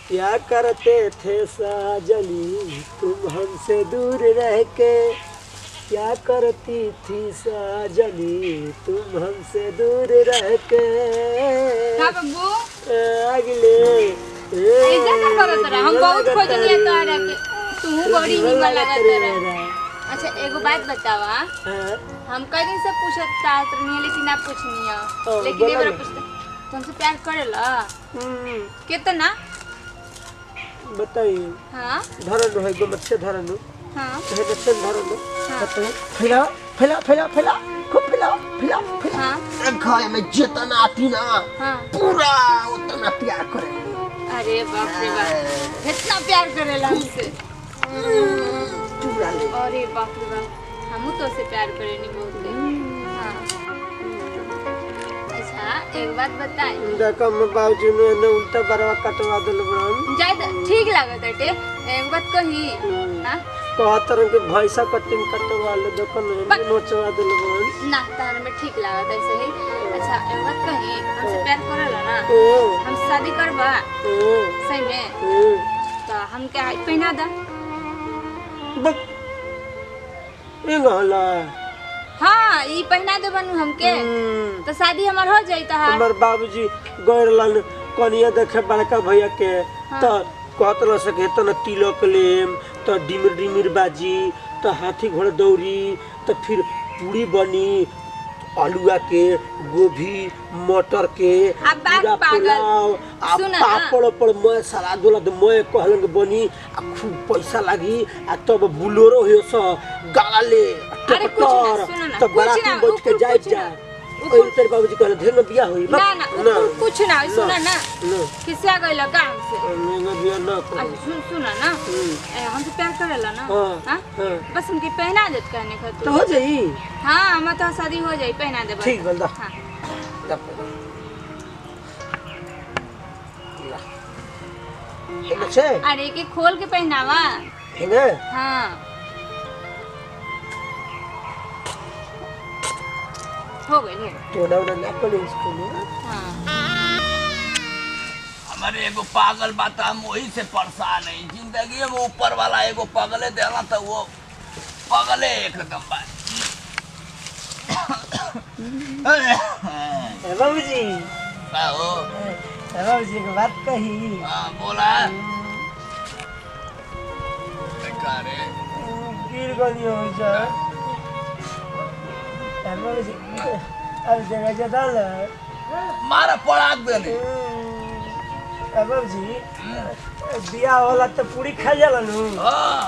क्या करते थे साजनी तुम हमसे दूर रह के, क्या करती थी साजनी तुम हमसे दूर रह के। का बब्बू अगले ऐसा कर करत रहा हम बहुत खोजलिए तोरा के तू बड़ी निमन लागत रहा। अच्छा एगो बात बतावा, हम कई दिन से पूछत चाहत रहनी लेकिन ना पूछनी लेकिन ये बार पूछते तुमसे प्यार करेला कितना बताइए। हाँ धरन है गमच्छे धरन हाँ है गच्छे धरन बताइए। फैला फैला फैला फैला खूब फैला फैला फैला। हाँ घर में जितना आती ना हाँ पूरा उतना प्यार करे। अरे बाप रे बाप इतना प्यार करेला हमसे। चुरा ले। अरे बाप रे बाप हम तो से प्यार करेनी बहुत। हाँ अच्छा एक बात बताए देखो मैं बाबूजी ने उल्टा बरवा कटवा दिल बड़न जाए ठीक लागत है एक बात कही। हाँ कहतर के भैंसा कटिंग कटवा ले देखो ना नोचवा दिल बड़न ना तार में ठीक लागत है सही। अच्छा एक बात कही हमसे प्यार करेला ना हम शादी करबा सही में तो हम क्या पहना दा इंगला। हाँ ई पहना दे बनू हमके तो शादी हमार हो जाई तो हमर बाबूजी गैर लान कनिया देखे बड़का भैया के तो कहत रह सके त न तिलक लेम तो डिमिर डिमिर बाजी तो हाथी घोड़ा दौड़ी तो फिर पूरी बनी आलूआ के गोभी मटर के पूरा पुलाव आ पापड़ पर मैं सलाद वाला तो मैं कहलन बनी आ खूब पैसा लागी आ तब बुलोरो हो स गाला ले टपटर तब बराती बैठ के जाए जा। ओइ तेरे बाबूजी कहले ढेर न बियाह होई ना ना कुछ ना सुना ना किसे गइल काम से ना बियाह ना सुना ना हमसे प्यार करेला ना। हां बस उनकी पहना देत कहने खातिर तो हो जाई। हां हम तो शादी हो जाई पहना दे ठीक बोल दा। हां अच्छा अरे के खोल के पहनावा है ना। हां हो गई तो ना ना कल स्कूल में। हां हमारे एगो पागल बात हम वही से परेशान है जिंदगी में ऊपर वाला एगो पगले देला तो वो पगले एकदम बा। बाबूजी हो बाबूजी की बात कही। हाँ बोला रे गिर गई हो जा बाबूजी अब जगह जदा ल मारा पड़ाक देने बाबूजी बिया होला तो पूरी खा जाला नु। हाँ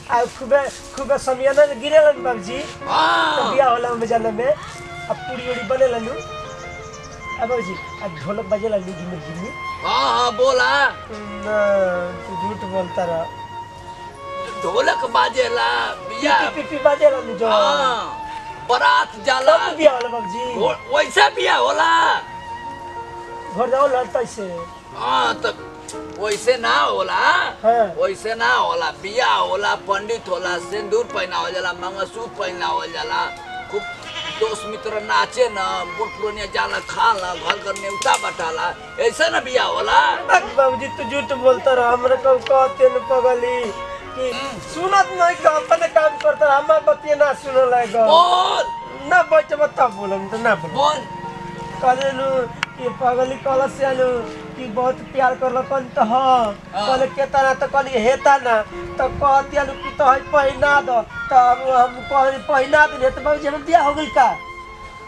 आ खूबे खूबे समियाना गिरेला बाबूजी हाँ बिया होला में जाने में अब पूरी उड़ी बनेला नु। बाबूजी अब ढोलक बजेला नु झिमिर झिमिर। हाँ हाँ बोला ना तू झूठ बोलता रहा। ढोलक बाजेला बिया पी बाजेला नु जो हाँ बारात जाला बिया होला बाबूजी वैसा बिया होला घर जाओ लड़ता से। हाँ तो वैसे ना होला हाँ। वैसे ना होला बिया होला पंडित होला सिंदूर पहनावल जाला मंगलसूत्र पहनावल जाला खूब दोस्त मित्र नाचे ना बूढ़ पुरानिया जाला खाला घर घर नेवता बटाला ऐसा ना बिया होला। बाबूजी तू झूठ बोलता रहा। हमरे को कहते न पगली कि सुनत नहीं का अपने काम करता हम बतिए ना सुन लगा बोल ना बैठ बता बोलम तो ना बोल बोल कहले नु ये पगली कहल से आलू कि बहुत प्यार करल कन तो हां कहले केता ना तो कहली हेता ना तो कहती आलू कि तो पहिना दो तो हम कहली पहिना दे तो बाबूजी हम बियाह हो गइल का।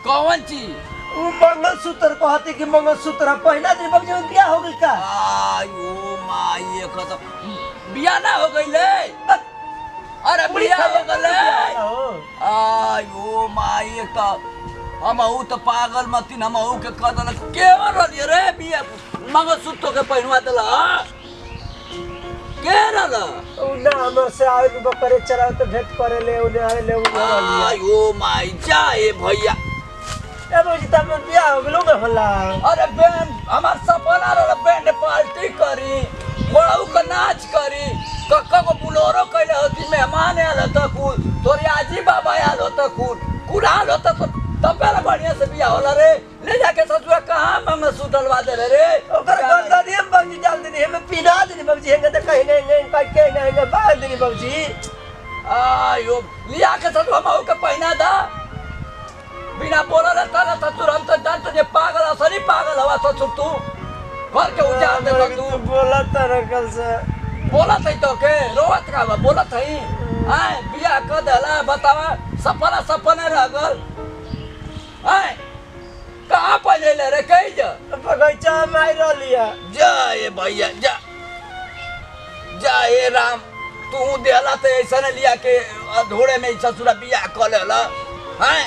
कौन चीज उ मंगलसूत्र कहती कि मंगलसूत्र पहिना दे बाबूजी हम बियाह हो गइल का। आयो माई खत बिया ना हो गइले अरे बिया हो गइले आयो माई का हम तो पागल मतीन हम के कदल केवन रहलिए रे बिया मंगलसूत्र के पहनवा देला के रहला ना हम से आए बकरे चराव तो भेंट करे ले उन्हें आए ले आयो माई जा ए भैया ए बाबूजी तब बियाह हो गेलो ना होला। अरे बैंड हमार सपना रहा बैंड पार्टी करी बड़ाऊ का नाच करी कक्का को बुलोरो कैले होती मेहमान आयल होता कुल तोरी आजी बाबा आयल होता कुल आयल होता तब पहले बढ़िया से बिया होला रे ले जाके ससुरा कहाँ मंगलसूत्र डलवा दे रे ओकर गर्दनिया बाबूजी डाल दे हमें देनी बाबूजी। आयो लिया के तो हम के पहना दा बिना बोला रहता ना ससुर हम तो जान तुझे पागल असली पागल हवा ससुर तू घर के उजाड़ दे तू बोला तारा कल से बोला थई तो के रोवत का बोला थई आए बिया क देला बतावा सपना सपने रह गल आए कहां पहिले ले रे कहि जा बगीचा में आई रहलिया। जा ये भैया जा जा ए राम तू देला तो ऐसा ने लिया के अधूरे में ससुरा बिया क लेला हैं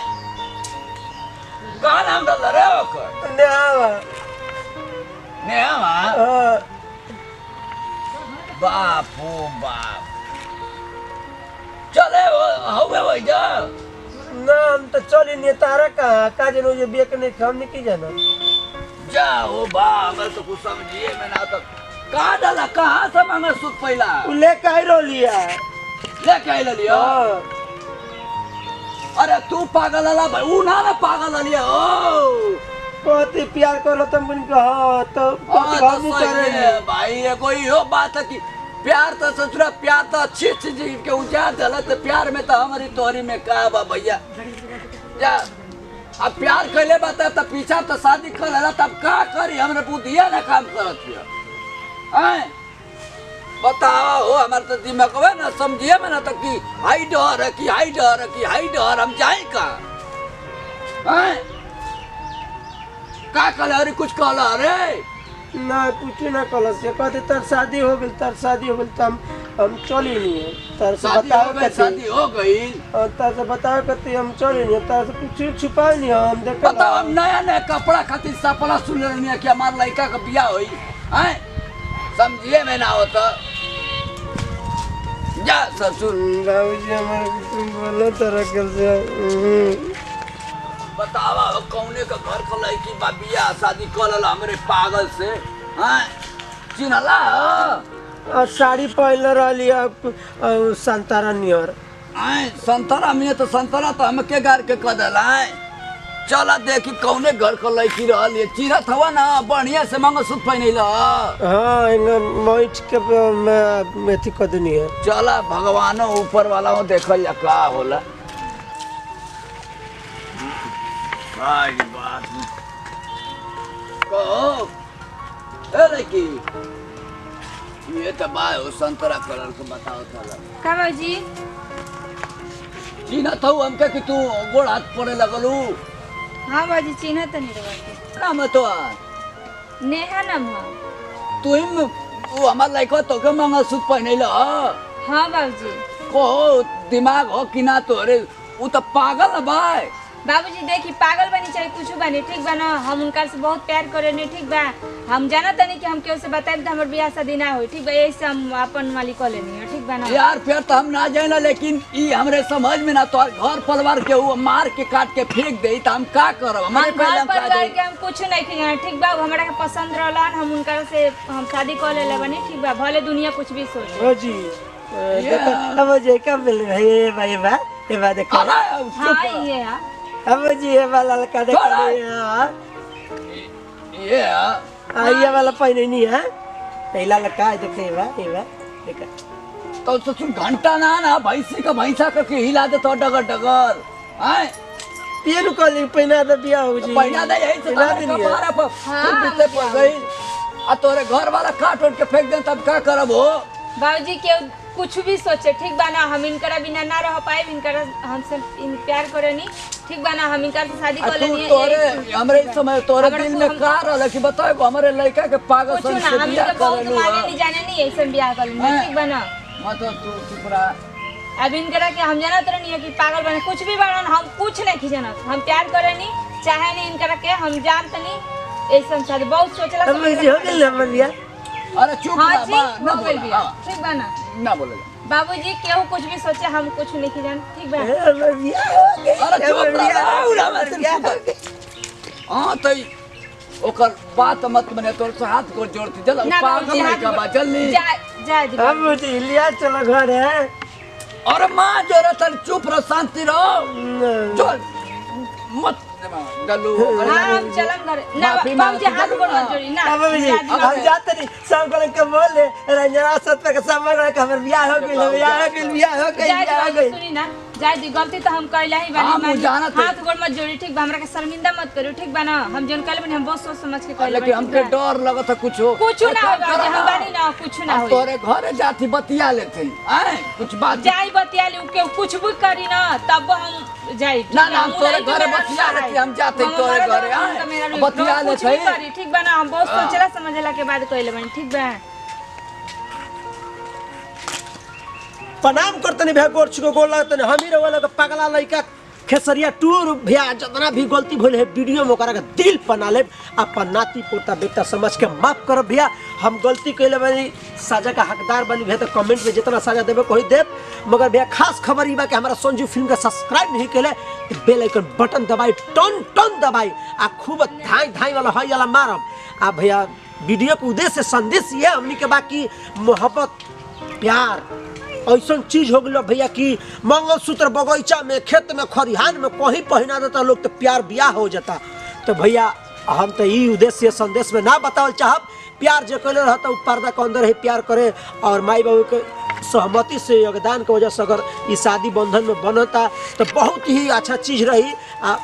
कहां नाम डाल रे ओकर नेहावा। नेहावा हाँ। बाप ओ बाप चले हवे वही जा ना हम तो चली नहीं तारा कहाँ का जनो ये बेक नहीं हम नहीं की जाना। जाओ बा मैं तो कुछ समझिए मैं ना तो कहाँ डाला कहाँ से मांगे सूद पहला उ लेके आई रहलिया। लेके आई लिया हाँ। अरे तू पागल अला भाई ऊ ना पागल लिया ओ कहती प्यार करो तुम बन के हाँ तो हम तो करेंगे भाई ये कोई हो बात है कि प्यार तो ससुरा प्यार तो अच्छी चीज के उजाड़ दिला तो प्यार में तो हमारी तोहरी में का बा भैया जा अब प्यार कैले बता तब पीछा तो शादी कर लेला तब का करी हमरे बुद्धिया ना काम करत हिया हैं बताओ हो हमारे तो दिमाग में ना समझिए में ना तो कि हाई डर है कि हाई डर है कि हाई डर हम जाए का हैं का कहला अरे कुछ कहला अरे ना कुछ ना कल से कहते तर शादी हो गई तर शादी हो गई तो हम चली नहीं है तर से बताओ कहते शादी हो गई और तर से बताओ कहते हम चली नहीं है तर से कुछ छुपा नहीं हम देख बताओ हम नया नया कपड़ा खातिर सपना सुन रही है कि हमारे लड़का का बियाह हुई हैं समझिए में ना हो तो जा ससुर बाबूजी हमारे बोलो तरह कल से बतावा कौने का घर का लड़की बा बियाह शादी कर ला हमरे पागल से हैं चिन्हला और साड़ी पहले रहलिया संतरा नियर हैं संतरा में तो संतरा तो हमके घर के कह देला हैं चला देखी कौने घर का लड़की रहल है चिन्हत हवा ना बढ़िया से मंगलसूत्र पहनैला हाँ मैच के मेथी कदनी है। चला भगवानो ऊपर वाला हो देखल जा का होला भाई बात कहो ए लड़की ये तो बाय हो संतरा कलर के बताओ चला का बाबूजी चिन्ह था हमके कि तू गोड़ हाथ पड़े लगलू हाँ बाबूजी चिन्ह तो नहीं रहा नाम है तो नेहा नाम है तू ही वो हमार लड़का तो के मंगलसूत्र पहनैला हाँ बाबूजी कहो दिमाग हो कि ना तोरे वो तो पागल है भाई बाबूजी देखी पागल बनी चाहे कुछ बनी ठीक बा ना हम उनका से बहुत प्यार करे नहीं ठीक बा हम जाना तनी कि हम केहू से बताए तो हमार बियाह शादी ना होई ठीक बा यही से हम अपन वाली कॉल लेनी है ठीक बा ना यार फिर तो हम ना जाना लेकिन ई हमरे समझ में ना तो घर परिवार के वो मार के काट के फेंक दे तो हम का करब हमारे हम पहले घर हम का परिवार जाई के हम कुछ नहीं किया ठीक बा वो हमरा के पसंद रहलन हम उनका से हम शादी कर ले बनी ठीक बा भले दुनिया कुछ भी सोचे ओ जी देखो अब जे का मिल भाई भाई बा ये बात देखो अरे हाँ ये है अब जी ये वाला लड़का देखो ये ये वाला पहने नहीं है पहला लड़का है देखे ये बा देखा तो ससुर घंटा ना भैंसी का भैंसा करके हिला दे तो डगर डगर हैं तीन कॉलिंग पहना दे बिया हो जी पहना दे यही से पहना देनी है। कपारा पर हाँ, फिर पीछे पड़ गई आ तोरे घर वाला काट उठ के फेंक दे तब का करब हो बाबूजी के कुछ भी सोचे ठीक बा ना हम इनकरा बिना ना रह पाए इनकरा हमसे इन प्यार करे नहीं ठीक बा ना हम इनकर से शादी कर तू लेनी तोरे हमरे समय तोरे हमरा दिल को में हम- का रहल कि बताए को हमरे लड़का के पागल कुछ सन ना से हम बियाह तो बहुत कर माने नहीं जाने नहीं ऐसे बियाह कर लेनी हैं? ठीक बा ना मतलब तू चुप रहा अब इनकरा के हम जानत नहीं है कि पागल बने कुछ भी बनन हम कुछ नहीं जानत हम प्यार करे नहीं चाहे नहीं इनकरा के हम जानत नहीं ऐसा शादी बहुत सोचला अब जी हो गई ना बिया अरे चुप हाँ रहा जी बा हो ना गइल बोल बिया ठीक बा ना ना बोलेगा बाबूजी केहू कुछ भी सोचे हम कुछ नहीं जान ठीक बा बिया हो गई अरे चुप रहा उड़ा मत बिया हो गई। हां तई ओकर बात मत बने तोर से हाथ को जोड़ती चल ना पागल बाबूजी, नहीं हाथ का बा जल्दी जा जा दी अब जी लिया चलो घर है और मां जोरे तन चुप रह शांति रहो न- जो मत दे मामा गलू हां हम चलम घर ना बाबूजी हाथ गोड़ मत जोड़ी ना बाबूजी हम जाते नहीं सब को के बोले रंजना सत्य के सब को हमर बियाह हो गइल सुनी ना जाय दी गलती तो हम कहला ही बानी हाथ गोड़ मत जोड़ी ठीक बा हमरा के शर्मिंदा मत करू ठीक बा ना हम जोन कहले बनी हम बहुत सोच समझ के कहले लेकिन हमके डर लगत है कुछ ना होगा हम बानी ना कुछ ना होई तोरे घरे जाती बतिया लेते हैं कुछ बात जाई बतिया ले के कुछ भी करी ना तब हम जाई ना हम तोरे घरे बतिया लेते हम जाते तोरे घरे बतिया लेते ठीक बा ना हम बहुत सोचला समझला के बाद कहले बनी ठीक बा प्रणाम करतनी भैया गोर छुको गोर लगतनी हम ही रवला के पगला लइका खेसरिया टूर भैया जितना भी गलती भइल है वीडियो में ओकरा के दिल बना ले अपन नाती पोता बेटा समझ के माफ कर भैया हम गलती कइले बानी सजा का हकदार बनी भैया तो कमेंट में जितना सजा देबे कोई देब मगर भैया खास खबर ई बा कि हमारा संजू फिल्म का सब्सक्राइब नहीं केले तो बेल आइकन बटन दबाई टन टन दबाई आ खूब धाई धाई वाला हई वाला मारम आ भैया वीडियो के उद्देश्य संदेश ये हमनी के बाकी मोहब्बत प्यार ऐसा चीज हो गया भैया कि मंगलसूत्र बगीचा में खेत में खरिहान में कहीं पहना देता लोग तो प्यार ब्याह हो जाता तो भैया हम तो ये उद्देश्य संदेश में ना बतावल चाहब प्यार जो कैले रहता वो पर्दा के अंदर ही प्यार करे और माई बाबू के सहमति से योगदान के वजह से अगर ये शादी बंधन में बनता तो बहुत ही अच्छा चीज रही आ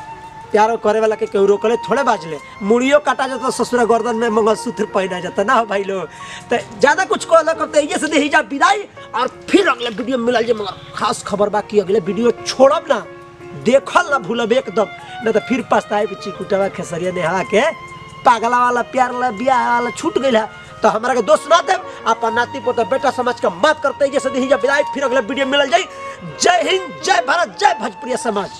प्यार करे वाला के केहू रोकले थोड़े बाजले मुड़ियो काटा जाता ससुरा गर्दन में मंगलसूत्र पहना जाता ना भाई लोग तो ज्यादा कुछ को अलग करते ये से दे जा विदाई और फिर अगले वीडियो में मिलल जे मगर खास खबर बा कि अगले वीडियो छोड़ब ना देखल ना भूलब एकदम ना तो फिर पछताए कि चिकुटवा खेसरिया नेहा के पागला वाला प्यार वाला बियाह वाला छूट गइल तो हमारा के दोस्त ना देव अपन नाती पोता बेटा समझ के माफ करते जैसे दे जा विदाई फिर अगले वीडियो में मिलल जाई जय हिंद जय भारत जय भोजपुरिया समाज।